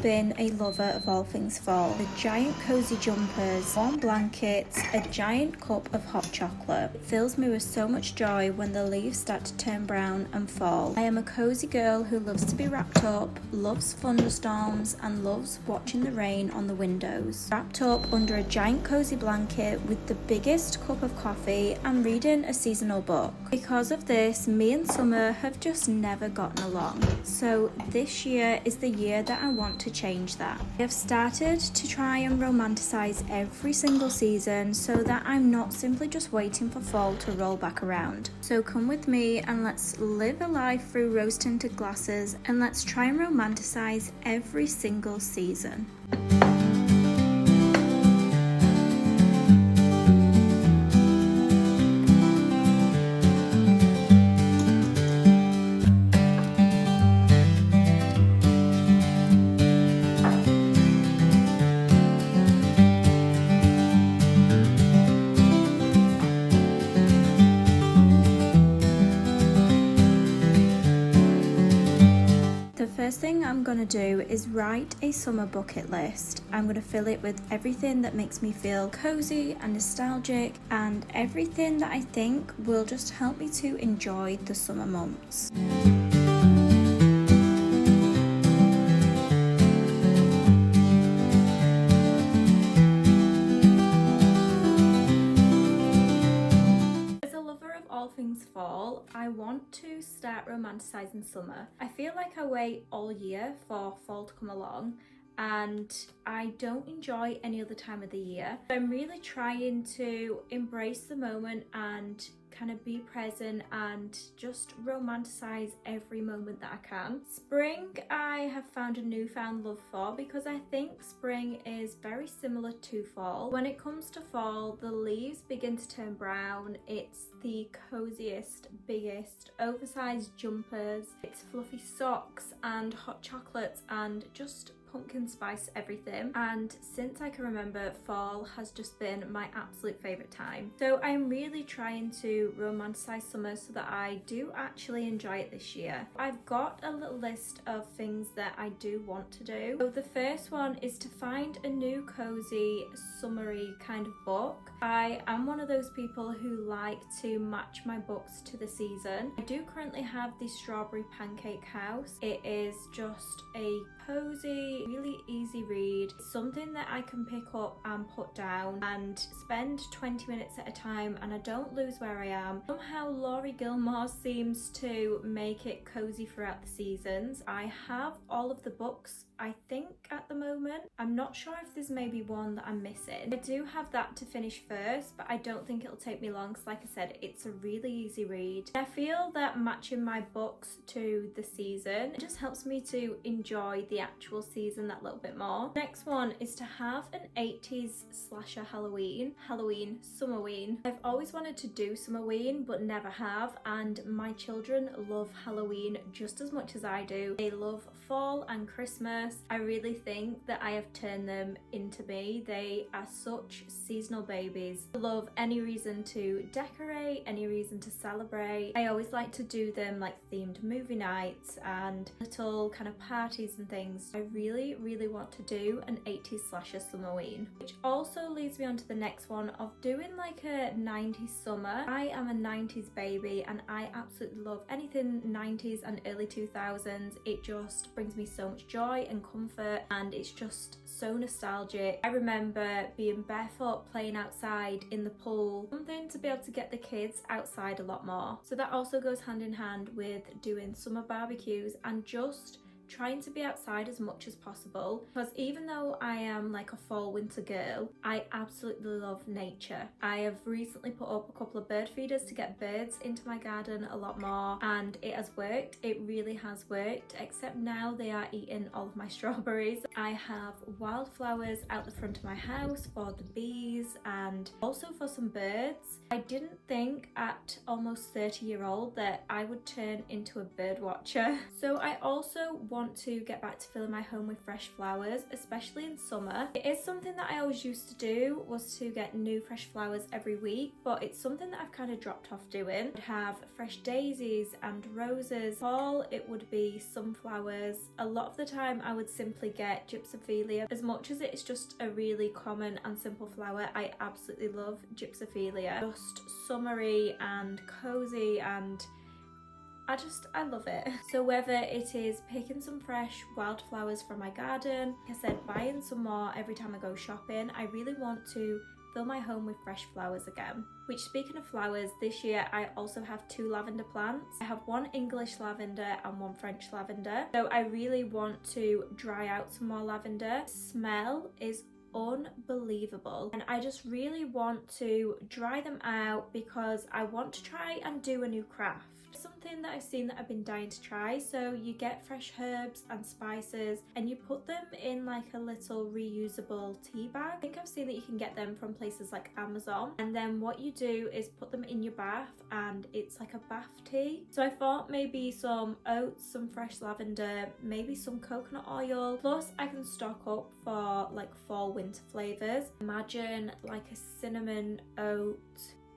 been a lover of all things fall. The giant cozy jumpers, warm blankets, a giant cup of hot chocolate. It fills me with so much joy when the leaves start to turn brown and fall. I am a cozy girl who loves to be wrapped up, loves thunderstorms, and loves watching the rain on the windows. Wrapped up under a giant cozy blanket with the biggest cup of coffee and reading a seasonal book. Because of this, me and summer have just never gotten along. So this year is the year that I want to change that. I have started to try and romanticize every single season so that I'm not simply just waiting for fall to roll back around. So come with me and let's live a life through rose-tinted glasses, and let's try and romanticize every single season. First thing I'm going to do is write a summer bucket list. I'm going to fill it with everything that makes me feel cozy and nostalgic, and everything that I think will just help me to enjoy the summer months. Things fall, I want to start romanticizing summer. I feel like I wait all year for fall to come along, and I don't enjoy any other time of the year. I'm really trying to embrace the moment and kind of be present and just romanticize every moment that I can. Spring I have found a newfound love for, because I think spring is very similar to fall. When it comes to fall, the leaves begin to turn brown. It's the coziest, biggest, oversized jumpers. It's fluffy socks and hot chocolates and just pumpkin spice everything. And since I can remember, fall has just been my absolute favorite time. So I'm really trying to romanticize summer so that I do actually enjoy it this year. I've got a little list of things that I do want to do. So the first one is to find a new cozy summery kind of book. I am one of those people who like to match my books to the season. I do currently have the Strawberry Pancake House. It is just a cozy, really easy read, something that I can pick up and put down and spend 20 minutes at a time, and I don't lose where I am. Somehow Laurie Gilmore seems to make it cozy throughout the seasons. I have all of the books, I think, at the moment. I'm not sure if there's maybe one that I'm missing. I do have that to finish first, but I don't think it'll take me long, because like I said, it's a really easy read. I feel that matching my books to the season just helps me to enjoy the actual season that little bit more. Next one is to have an 80s slasher Halloween, Summerween. I've always wanted to do Summerween but never have, and my children love Halloween just as much as I do. They love fall and Christmas. I really think that I have turned them into me. They are such seasonal babies. I love any reason to decorate, any reason to celebrate. I always like to do them like themed movie nights and little kind of parties and things. I really want to do an 80s slasher Summerween, which also leads me on to the next one of doing like a 90s summer. I am a 90s baby and I absolutely love anything 90s and early 2000s. It just brings me so much joy and comfort, and it's just so nostalgic. I remember being barefoot playing outside in the pool, something to be able to get the kids outside a lot more. So that also goes hand in hand with doing summer barbecues and just trying to be outside as much as possible, because even though I am like a fall winter girl, I absolutely love nature. I have recently put up a couple of bird feeders to get birds into my garden a lot more, and it has worked. It really has worked, except now they are eating all of my strawberries. I have wildflowers out the front of my house for the bees and also for some birds. I didn't think at almost 30-year-old that I would turn into a bird watcher. So I also want to get back to filling my home with fresh flowers, especially in summer. It is something that I always used to do, was to get new fresh flowers every week, but it's something that I've kind of dropped off doing. I'd have fresh daisies and roses. Fall, it would be sunflowers. A lot of the time I would simply get gypsophilia. As much as it's just a really common and simple flower, I absolutely love gypsophilia. Just summery and cozy, and I love it. So whether it is picking some fresh wildflowers from my garden, like I said, buying some more every time I go shopping, I really want to fill my home with fresh flowers again. Which, speaking of flowers, this year I also have 2 lavender plants. I have 1 English lavender and 1 French lavender. So I really want to dry out some more lavender. The smell is unbelievable, and I just really want to dry them out because I want to try and do a new craft. Something that I've seen that I've been dying to try. So you get fresh herbs and spices and you put them in like a little reusable tea bag. I think I've seen that you can get them from places like Amazon, and then what you do is put them in your bath and it's like a bath tea. So I thought maybe some oats, some fresh lavender, maybe some coconut oil, plus I can stock up for like fall winter flavors. Imagine like a cinnamon oat.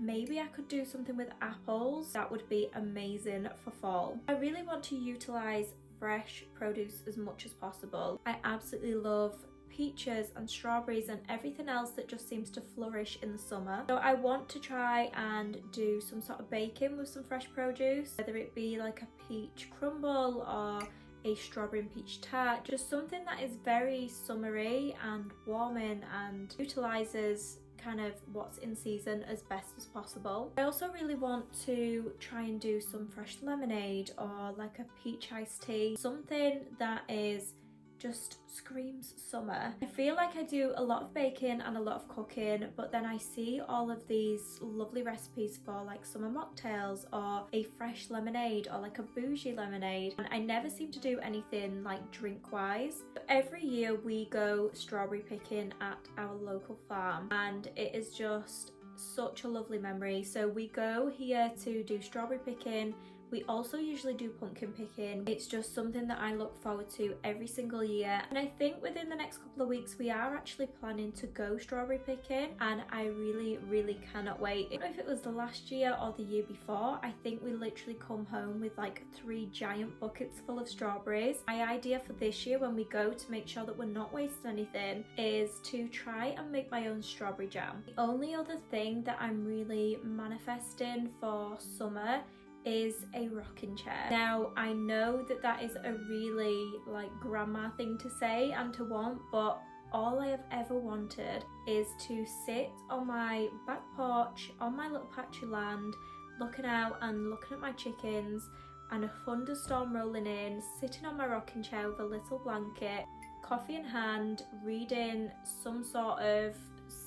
Maybe I could do something with apples. That would be amazing for fall. I really want to utilize fresh produce as much as possible. I absolutely love peaches and strawberries and everything else that just seems to flourish in the summer. So I want to try and do some sort of baking with some fresh produce, whether it be like a peach crumble or a strawberry and peach tart, just something that is very summery and warming and utilizes kind of what's in season as best as possible. I also really want to try and do some fresh lemonade or like a peach iced tea, something that is just screams summer. I feel like I do a lot of baking and a lot of cooking, but then I see all of these lovely recipes for like summer mocktails or a fresh lemonade or like a bougie lemonade, and I never seem to do anything like drink wise. Every year we go strawberry picking at our local farm, and it is just such a lovely memory. So we go here to do strawberry picking. We also usually do pumpkin picking. It's just something that I look forward to every single year. And I think within the next couple of weeks, we are actually planning to go strawberry picking. And I really cannot wait. I don't know if it was the last year or the year before. I think we literally come home with like 3 giant buckets full of strawberries. My idea for this year when we go, to make sure that we're not wasting anything, is to try and make my own strawberry jam. The only other thing that I'm really manifesting for summer is a rocking chair. Now I know that that is a really like grandma thing to say and to want, but all I have ever wanted is to sit on my back porch on my little patch of land, looking out and looking at my chickens and a thunderstorm rolling in, sitting on my rocking chair with a little blanket, coffee in hand, reading some sort of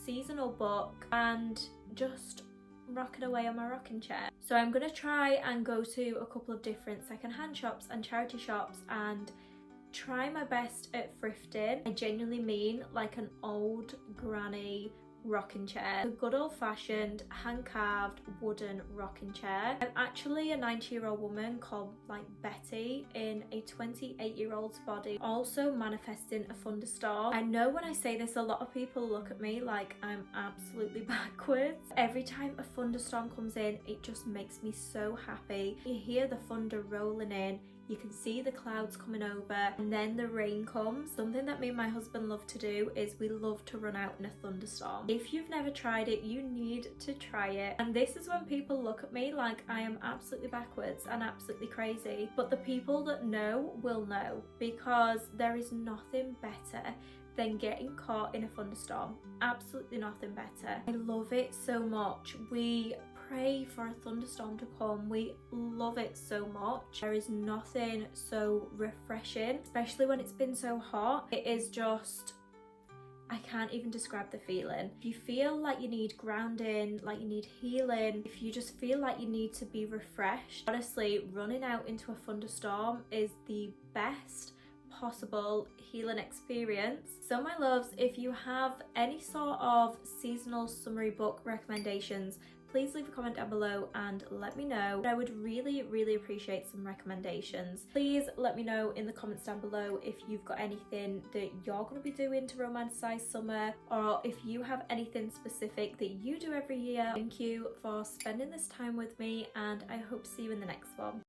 seasonal book and just rocking away on my rocking chair. So I'm gonna try and go to a couple of different secondhand shops and charity shops and try my best at thrifting. I genuinely mean like an old granny rocking chair, a good old-fashioned hand-carved wooden rocking chair. I'm actually a 90-year-old woman called like Betty in a 28-year-old's body, also manifesting a thunderstorm. I know when I say this, a lot of people look at me like I'm absolutely backwards. Every time a thunderstorm comes in, it just makes me so happy. You hear the thunder rolling in, you can see the clouds coming over, and then the rain comes. Something that me and my husband love to do is we love to run out in a thunderstorm. If you've never tried it, you need to try it. And this is when people look at me like I am absolutely backwards and absolutely crazy. But the people that know will know, because there is nothing better than getting caught in a thunderstorm. Absolutely nothing better. I love it so much. We pray for a thunderstorm to come. We love it so much. There is nothing so refreshing, especially when it's been so hot. It is just, I can't even describe the feeling. If you feel like you need grounding, like you need healing, if you just feel like you need to be refreshed, honestly, running out into a thunderstorm is the best possible healing experience. So my loves, if you have any sort of seasonal summery book recommendations, please leave a comment down below and let me know. I would really appreciate some recommendations. Please let me know in the comments down below if you've got anything that you're going to be doing to romanticize summer, or if you have anything specific that you do every year. Thank you for spending this time with me, and I hope to see you in the next one.